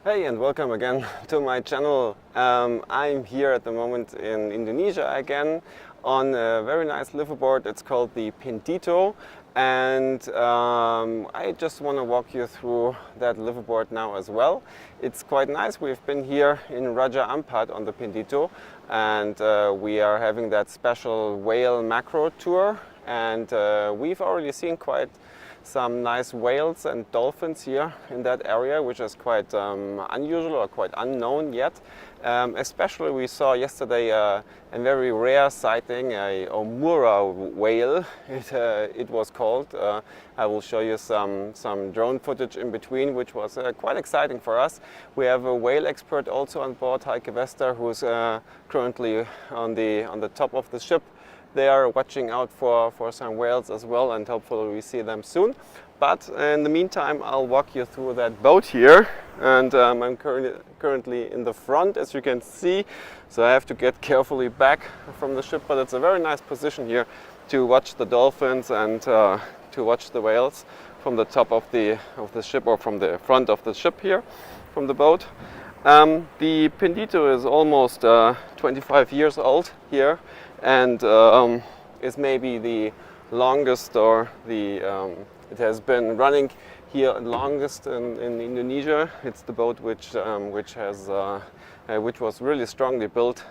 Hey, and welcome again to my channel. I'm here at the moment in Indonesia again on a very nice liveaboard. It's called the Pindito, and I just want to walk you through that liveaboard now as well. It's quite nice. We've been here in Raja Ampat on the Pindito, and we are having that special whale macro tour, and we've already seen quite some nice whales and dolphins here in that area, which is quite unusual or quite unknown yet. Especially we saw yesterday a very rare sighting, a Omura whale, it was called. I will show you some drone footage in between, which was quite exciting for us. We have a whale expert also on board, Heike Wester, who's currently on the top of the ship. They are watching out for some whales as well, and hopefully we see them soon. But in the meantime, I'll walk you through that boat here, and I'm currently in the front, as you can see, so I have to get carefully back from the ship, but it's a very nice position here to watch the dolphins and to watch the whales from the top of the ship, or from the front of the ship here, from the boat. The Pindito is almost 25 years old here, and is maybe the longest, or it has been running here longest in Indonesia. It's the boat which was really strongly built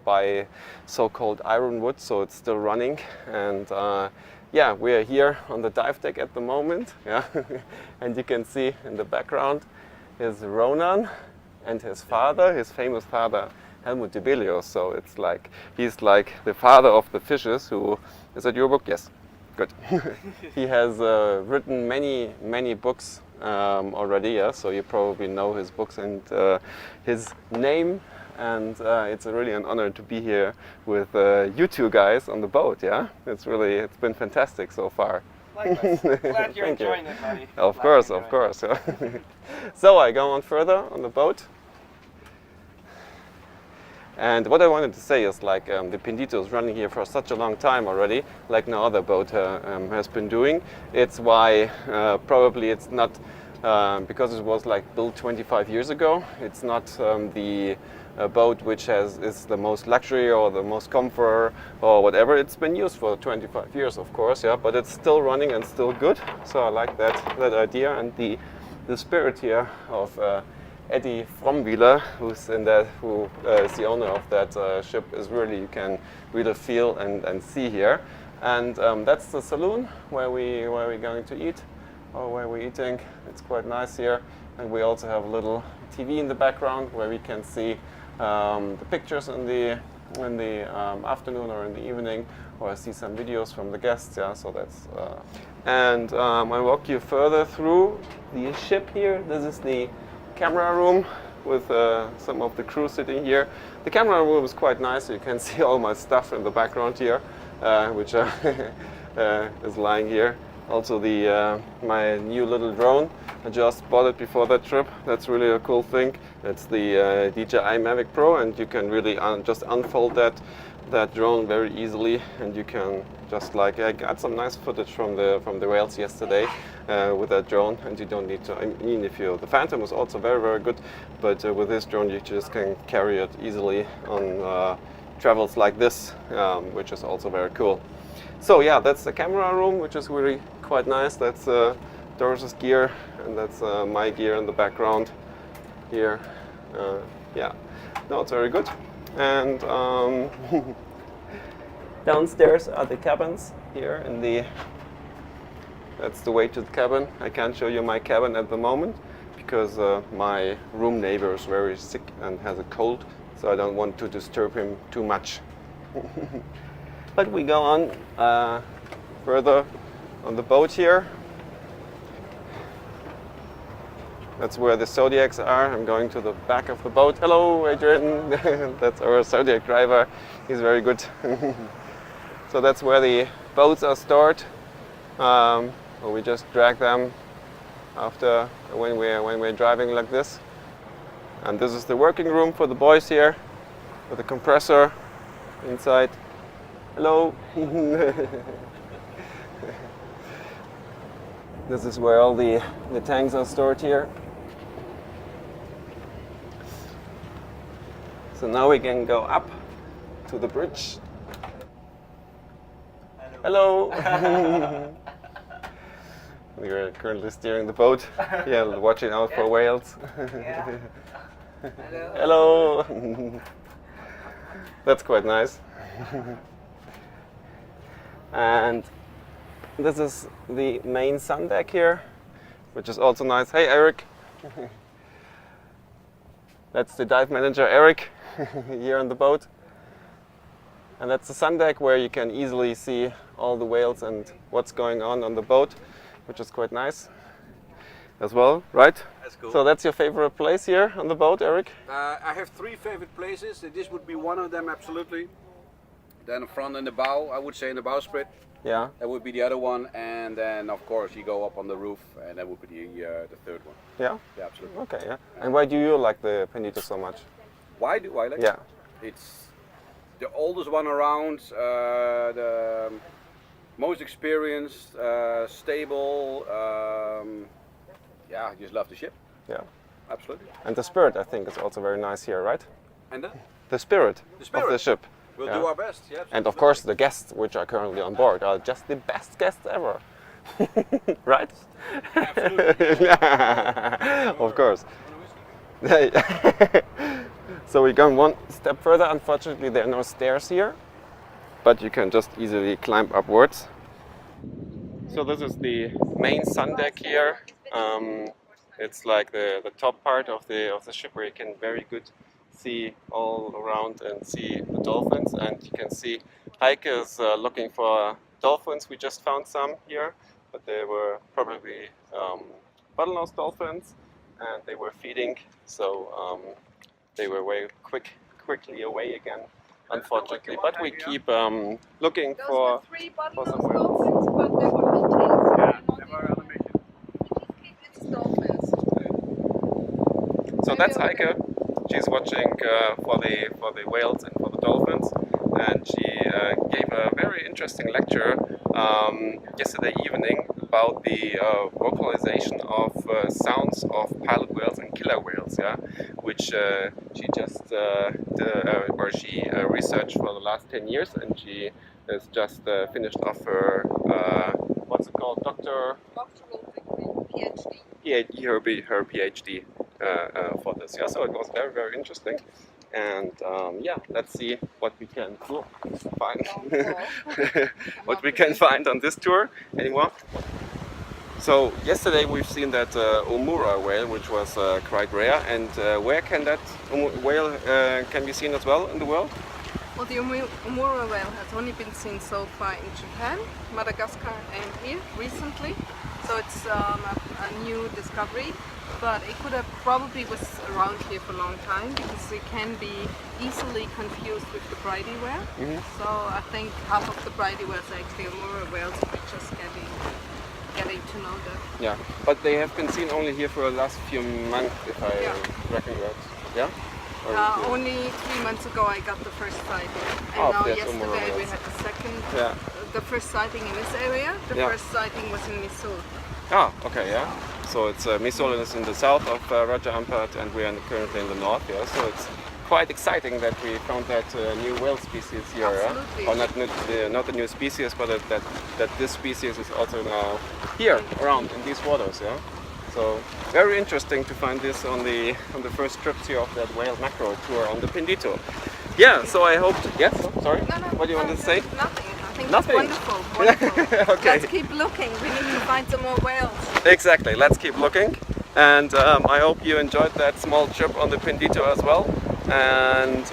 by so-called ironwood, so it's still running. And yeah, we are here on the dive deck at the moment. Yeah, and you can see in the background is Ronan and his father, his famous father, Helmut Debelius. So it's like he's like the father of the fishes. Who is that your book? Yes, good. He has written many books already. Yeah, so you probably know his books and his name. And it's really an honor to be here with you two guys on the boat. Yeah, it's been fantastic so far. Likewise. Glad you're enjoying it, buddy. Of course. So I go on further on the boat. And what I wanted to say is, like, the Pindito is running here for such a long time already, like no other boat has been doing. It's why probably it's not, because it was like built 25 years ago, it's not the boat which is the most luxury or the most comfort or whatever. It's been used for 25 years, of course, yeah, but it's still running and still good. So I like that idea, and the spirit here of Eddie Fromwieler, who is the owner of that ship, is really, you can really feel and see here. And that's the saloon where we're going to eat, or where we're eating. It's quite nice here, and we also have a little TV in the background where we can see the pictures in the afternoon or in the evening, or see some videos from the guests. Yeah, so that's and I walk you further through the ship here. This is the camera room with some of the crew sitting here. The camera room is quite nice. You can see all my stuff in the background here, which is lying here. Also my new little drone. I just bought it before that trip. That's really a cool thing. It's the DJI Mavic Pro, and you can really just unfold that drone very easily, and you can just, like, I got some nice footage from the whales yesterday with that drone, and you don't need to, I mean, the Phantom was also very good, but with this drone you just can carry it easily on travels like this, which is also very cool. So yeah, that's the camera room, which is really quite nice. That's Doris's gear, and that's my gear in the background here. Yeah, no, it's very good. And downstairs are the cabins here that's the way to the cabin. I can't show you my cabin at the moment because my room neighbor is very sick and has a cold, so I don't want to disturb him too much. But we go on further on the boat here. That's where the Zodiacs are. I'm going to the back of the boat. Hello, Adrian. That's our Zodiac driver. He's very good. So that's where the boats are stored. We just drag them after when we're driving like this. And this is the working room for the boys here, with the compressor inside. This is where all the tanks are stored here. So now we can go up to the bridge. Hello! We are currently steering the boat. Yeah, watching out for whales. Yeah. Hello! That's quite nice. And this is the main sun deck here, which is also nice. Hey Eric! That's the dive manager Eric here on the boat. And that's the sun deck where you can easily see all the whales and what's going on the boat, which is quite nice as well, right? That's cool. So that's your favorite place here on the boat, Eric? I have 3 favorite places. This would be one of them, absolutely. Then the front and the bow, I would say in the bowsprit. Yeah. That would be the other one. And then, of course, you go up on the roof, and that would be the third one. Yeah? Yeah, absolutely. Okay, yeah. And why do you like the Pindito so much? Why do I like it? Yeah. It's the oldest one around, the most experienced, stable. Yeah, I just love the ship. Yeah. Absolutely. And the spirit, I think, is also very nice here, right? And then The spirit, spirit. of the ship. we'll Yeah. do our best. Yeah, And of absolutely. course, the guests which are currently on board are just the best guests ever. Right? Absolutely. Of course. So we're going one step further. Unfortunately, there are no stairs here, but you can just easily climb upwards. So this is the main sun deck here. It's like the top part of the ship where you can very good see all around and see the dolphins. And you can see Heike is looking for dolphins. We just found some here, but they were probably bottlenose dolphins, and they were feeding, so they were quickly away again, unfortunately. But we keep looking Those for were 3 bottlenose somewhere else. dolphins, but they were hunting. Yeah, they were on a mission. It's dolphins. So that's Heike. She's watching for the whales and for the dolphins, and she gave a very interesting lecture yesterday evening about the vocalization of sounds of pilot whales and killer whales. Yeah, which she just researched for the last 10 years, and she has just finished off her what's it called, doctoral Doctoral degree, PhD. her PhD for this. Yeah, so it was very interesting. And yeah, let's see what we can find. What we can find on this tour anymore. So yesterday we've seen that Omura whale, which was quite rare. And where can that whale can be seen as well in the world? Well, the Omura whale has only been seen so far in Japan, Madagascar, and here recently. So it's a new discovery. But it could have probably was around here for a long time because it can be easily confused with the bridie whale. So I think half of the bridie whales are actually Omura whales. We're just getting to know them. Yeah, but they have been seen only here for the last few months, if I reckon that. Yeah? Or- Only 3 months ago I got the first sighting, and Oh, now that's yesterday Omura we whales. had the second, Yeah. the first sighting in this area. The Yeah. first sighting was in Missoul. Ah, okay, yeah. So it's Missoul is in the south of Raja Ampat, and we are currently in the north. Yeah, so it's quite exciting that we found that new whale species here. Absolutely. Or not a new species, but that this species is also now here around in these waters. Yeah. So very interesting to find this on the first trips here of that whale macro tour on the Pindito. Yeah. So I hope. Yes. Sorry. No, What do you want to say? Nothing. I think Nothing? it's wonderful. Wonderful. Okay. Let's keep looking. We need to find some more whales. Exactly, let's keep looking. And I hope you enjoyed that small trip on the Pindito as well. And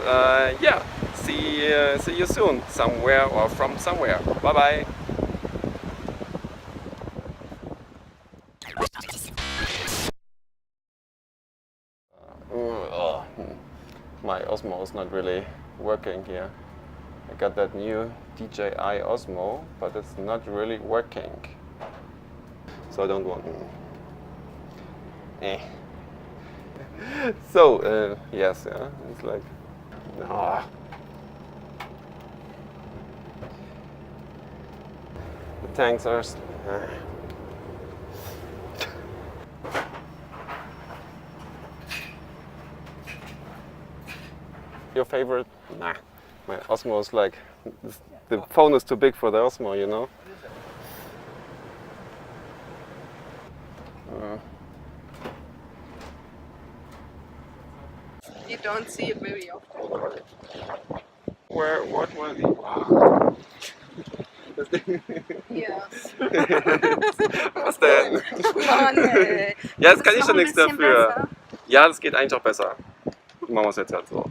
yeah, see you soon, somewhere or from somewhere. Bye bye. My Osmo is not really working here. I got that new DJI Osmo, but it's not really working. So I don't want. So yes, yeah, it's like. The tanks are. your favorite? Nah, my Osmo is like, the phone is too big for the Osmo, you know? You don't see it very often. What was it? Wow. Yes. Was denn? Mann, ey. Ja, jetzt kann ich noch schon ein nichts bisschen dafür. besser. Ja, das geht eigentlich auch besser. Machen wir es jetzt halt so.